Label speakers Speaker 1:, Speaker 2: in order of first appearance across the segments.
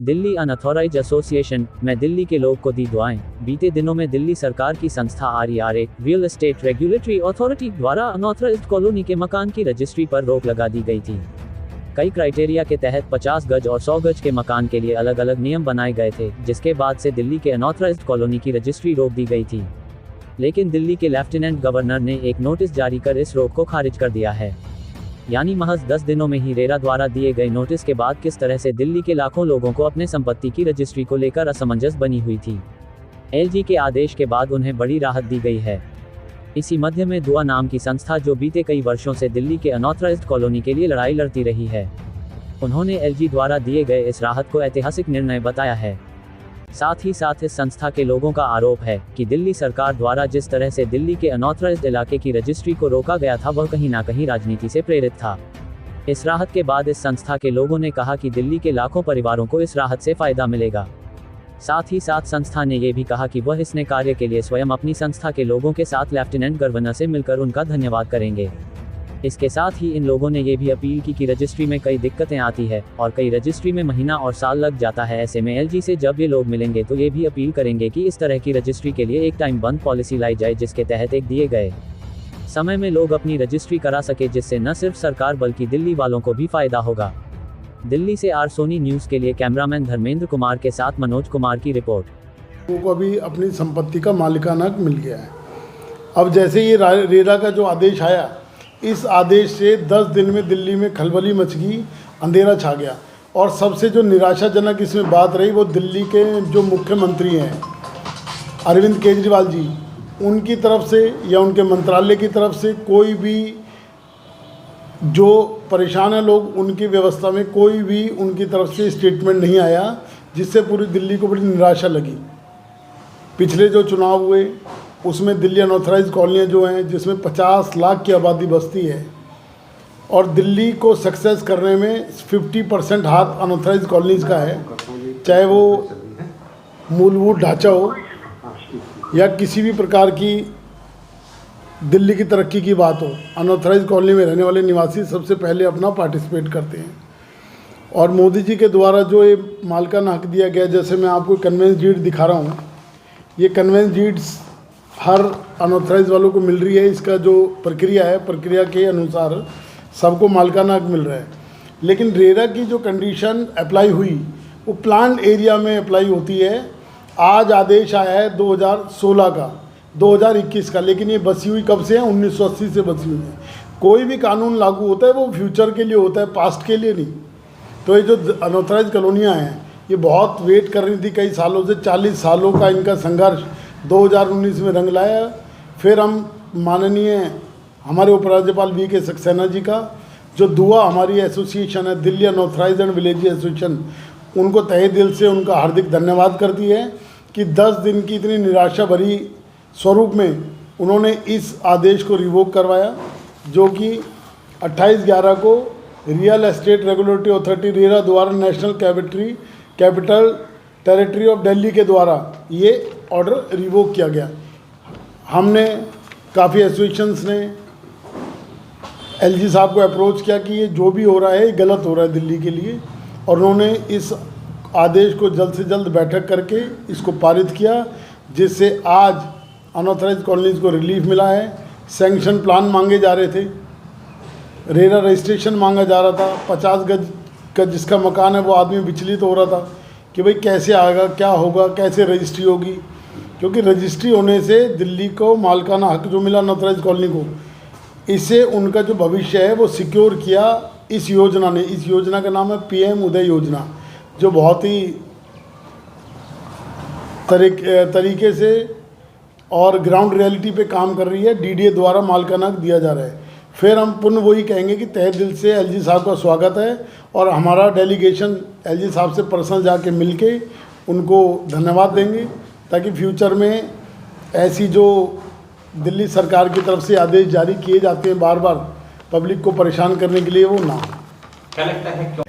Speaker 1: Delhi unauthorised association में दिल्ली के लोग को दी दुआएं। बीते दिनों में दिल्ली सरकार की संस्था RERA real estate regulatory authority द्वारा अनऑथोराइज्ड कॉलोनी के मकान की रजिस्ट्री पर रोक लगा दी गई थी। कई क्राइटेरिया के तहत 50 गज और 100 गज के मकान के लिए अलग अलग नियम बनाए गए थे, जिसके बाद से दिल्ली के अनऑथोराइज्ड कॉलोनी की रजिस्ट्री रोक दी गई थी। लेकिन दिल्ली के लेफ्टिनेंट गवर्नर ने एक नोटिस जारी कर इस रोक को खारिज कर दिया है। यानी महज 10 दिनों में ही रेरा द्वारा दिए गए नोटिस के बाद किस तरह से दिल्ली के लाखों लोगों को अपने संपत्ति की रजिस्ट्री को लेकर असमंजस बनी हुई थी। LG के आदेश के बाद उन्हें बड़ी राहत दी गई है। इसी मध्य में दुआ नाम की संस्था, जो बीते कई वर्षों से दिल्ली के अनऑथराइज्ड कॉलोनी के लिए लड़ाई लड़ती रही है, उन्होंने LG द्वारा दिए गए इस राहत को ऐतिहासिक निर्णय बताया है। साथ ही साथ इस संस्था के लोगों का आरोप है कि दिल्ली सरकार द्वारा जिस तरह से दिल्ली के अनऑथराइज्ड इलाके की रजिस्ट्री को रोका गया था, वह कहीं ना कहीं राजनीति से प्रेरित था। इस राहत के बाद इस संस्था के लोगों ने कहा कि दिल्ली के लाखों परिवारों को इस राहत से फायदा मिलेगा। साथ ही साथ संस्था ने ये भी कहा कि वह इस नए कार्य के लिए स्वयं अपनी संस्था के लोगों के साथ लेफ्टिनेंट गवर्नर से मिलकर उनका धन्यवाद करेंगे। इसके साथ ही इन लोगों ने ये भी अपील की कि रजिस्ट्री में कई दिक्कतें आती है और कई रजिस्ट्री में महीना और साल लग जाता है। ऐसे में LG से जब ये लोग मिलेंगे तो ये भी अपील करेंगे कि इस तरह की रजिस्ट्री के लिए एक टाइम बंद पॉलिसी लाई जाए, जिसके तहत एक दिए गए समय में लोग अपनी रजिस्ट्री करा सके, जिससे न सिर्फ सरकार बल्कि दिल्ली वालों को भी फायदा होगा। दिल्ली से आर सोनी न्यूज के लिए कैमरामैन धर्मेंद्र कुमार के साथ मनोज कुमार की रिपोर्ट।
Speaker 2: लोगों को अभी अपनी संपत्ति का मालिकाना हक मिल गया है। अब जैसे ये रेरा का जो आदेश आया, इस आदेश से 10 दिन में दिल्ली में खलबली मच गई, अंधेरा छा गया। और सबसे जो निराशाजनक इसमें बात रही, वो दिल्ली के जो मुख्यमंत्री हैं अरविंद केजरीवाल जी, उनकी तरफ से या उनके मंत्रालय की तरफ से कोई भी जो परेशान है लोग, उनकी व्यवस्था में कोई भी उनकी तरफ से स्टेटमेंट नहीं आया, जिससे पूरी दिल्ली को बड़ी निराशा लगी। पिछले जो चुनाव हुए उसमें दिल्ली अनऑथराइज्ड कॉलोनियाँ जो हैं, जिसमें 50 लाख की आबादी बसती है, और दिल्ली को सक्सेस करने में 50% हाथ अनऑथराइज्ड कॉलोनीज़ का है, चाहे वो मूलभूत ढांचा हो या किसी भी प्रकार की दिल्ली की तरक्की की बात हो। अनऑथराइज्ड कॉलोनी में रहने वाले निवासी सबसे पहले अपना पार्टिसिपेट करते हैं। और मोदी जी के द्वारा जो ये मालिकाना हक दिया गया, जैसे मैं आपको कन्वेंस डीड दिखा रहा हूँ, ये कन्वेंस डीड्स हर अनऑथराइज वालों को मिल रही है। इसका जो प्रक्रिया है, प्रक्रिया के अनुसार सबको मालिकाना हक मिल रहा है। लेकिन रेरा की जो कंडीशन अप्लाई हुई, वो प्लान्ड एरिया में अप्लाई होती है। आज आदेश आया है 2016 का, 2021 का, लेकिन ये बसी हुई कब से है? 1980 से बसी हुई है। कोई भी कानून लागू होता है वो फ्यूचर के लिए होता है, पास्ट के लिए नहीं। तो ये जो अनऑथराइज कॉलोनियाँ हैं, ये बहुत वेट कर रही थी कई सालों से। 40 सालों का इनका संघर्ष 2019 में रंग लाया। फिर हम माननीय हमारे उपराज्यपाल VK सक्सेना जी का जो दुआ हमारी एसोसिएशन है, Delhi unauthorised and village association, उनको तहे दिल से उनका हार्दिक धन्यवाद करती है कि 10 दिन की इतनी निराशा भरी स्वरूप में उन्होंने इस आदेश को रिवोक करवाया, जो कि 28/11 को real estate regulatory authority RERA द्वारा national capital territory of Delhi के द्वारा ये ऑर्डर रिवोक किया गया। हमने काफ़ी एसोसिएशंस ने LG साहब को अप्रोच किया कि ये जो भी हो रहा है ये गलत हो रहा है दिल्ली के लिए, और उन्होंने इस आदेश को जल्द से जल्द बैठक करके इसको पारित किया, जिससे आज अनऑथराइज्ड कॉलोनीज़ को रिलीफ मिला है। सैंक्शन प्लान मांगे जा रहे थे, रेरा रजिस्ट्रेशन मांगा जा रहा था। 50 गज का जिसका मकान है वो आदमी विचलित हो रहा था कि भाई कैसे आएगा, क्या होगा, कैसे रजिस्ट्री होगी, क्योंकि रजिस्ट्री होने से दिल्ली को मालिकाना हक जो मिला अनऑथराइज्ड कॉलोनी को, इससे उनका जो भविष्य है वो सिक्योर किया इस योजना ने। इस योजना का नाम है PM उदय योजना, जो बहुत ही तरीके से और ग्राउंड रियलिटी पे काम कर रही है। DDA द्वारा मालिकाना हक दिया जा रहा है। फिर हम पुनः वही कहेंगे कि तहे दिल से LG साहब का स्वागत है, और हमारा डेलीगेशन LG साहब से पर्सनल जाके मिलके उनको धन्यवाद देंगे, ताकि फ्यूचर में ऐसी जो दिल्ली सरकार की तरफ से आदेश जारी किए जाते हैं बार बार पब्लिक को परेशान करने के लिए, वो ना।
Speaker 3: क्या लगता है क्यों?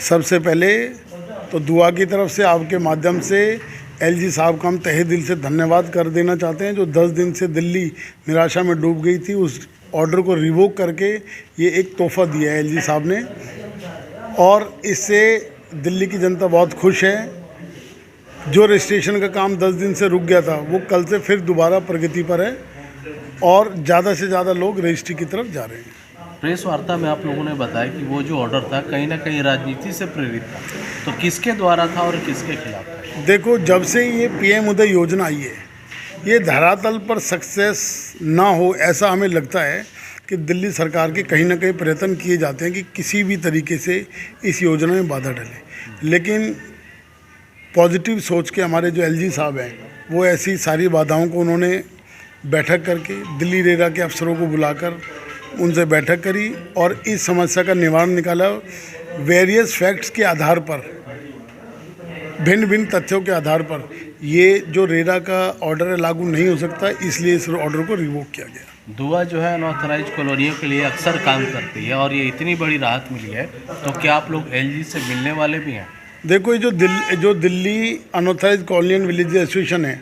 Speaker 2: सबसे पहले तो दुआ की तरफ से आपके माध्यम से LG साहब का हम तहे दिल से धन्यवाद कर देना चाहते हैं, जो 10 दिन से दिल्ली निराशा में डूब गई थी। उस ऑर्डर को रिवोक करके ये एक तोहफा दिया है LG साहब ने, और इससे दिल्ली की जनता बहुत खुश है। जो रजिस्ट्रेशन का काम 10 दिन से रुक गया था वो कल से फिर दोबारा प्रगति पर है और ज़्यादा से ज़्यादा लोग रजिस्ट्री की तरफ जा रहे हैं।
Speaker 4: प्रेस वार्ता में आप लोगों ने बताया कि वो जो ऑर्डर था कहीं ना कहीं राजनीति से प्रेरित था, तो किसके द्वारा था और किसके खिलाफ था?
Speaker 2: देखो, जब से ये पीएम उदय योजना आई है, ये धरातल पर सक्सेस ना हो ऐसा हमें लगता है कि दिल्ली सरकार के कहीं ना कहीं प्रयत्न किए जाते हैं कि किसी भी तरीके से इस योजना में बाधा डले। लेकिन पॉजिटिव सोच के हमारे जो एलजी साहब हैं, वो ऐसी सारी बाधाओं को उन्होंने बैठक करके दिल्ली रेरा के अफसरों को बुलाकर उनसे बैठक करी और इस समस्या का निवारण निकाला। वेरियस फैक्ट्स के आधार पर, भिन्न भिन्न तथ्यों के आधार पर ये जो रेरा का ऑर्डर है लागू नहीं हो सकता, इसलिए इस ऑर्डर को रिवोक किया गया।
Speaker 4: दुआ जो है अनऑथराइज कॉलोनियों के लिए अक्सर काम करती है और ये इतनी बड़ी राहत मिली है, तो क्या आप लोग एलजी से मिलने वाले भी हैं?
Speaker 2: देखो, ये जो Delhi unauthorised colony and village association है,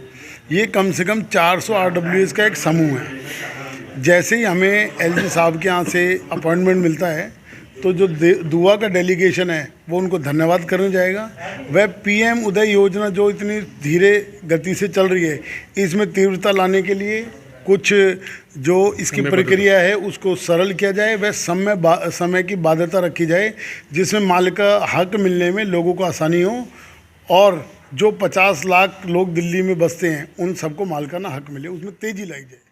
Speaker 2: ये कम से कम 400 RWS का एक समूह है। जैसे ही हमें एलजी साहब के यहाँ से अपॉइंटमेंट मिलता है तो जो दुआ का डेलीगेशन है वो उनको धन्यवाद करने जाएगा। वह पीएम उदय योजना जो इतनी धीरे गति से चल रही है, इसमें तीव्रता लाने के लिए कुछ जो इसकी प्रक्रिया है उसको सरल किया जाए, वह समय की बाध्यता रखी जाए जिसमें माल का हक मिलने में लोगों को आसानी हो और जो 50 लाख लोग दिल्ली में बसते हैं उन सबको मालिकाना हक मिले, उसमें तेज़ी लाई जाए।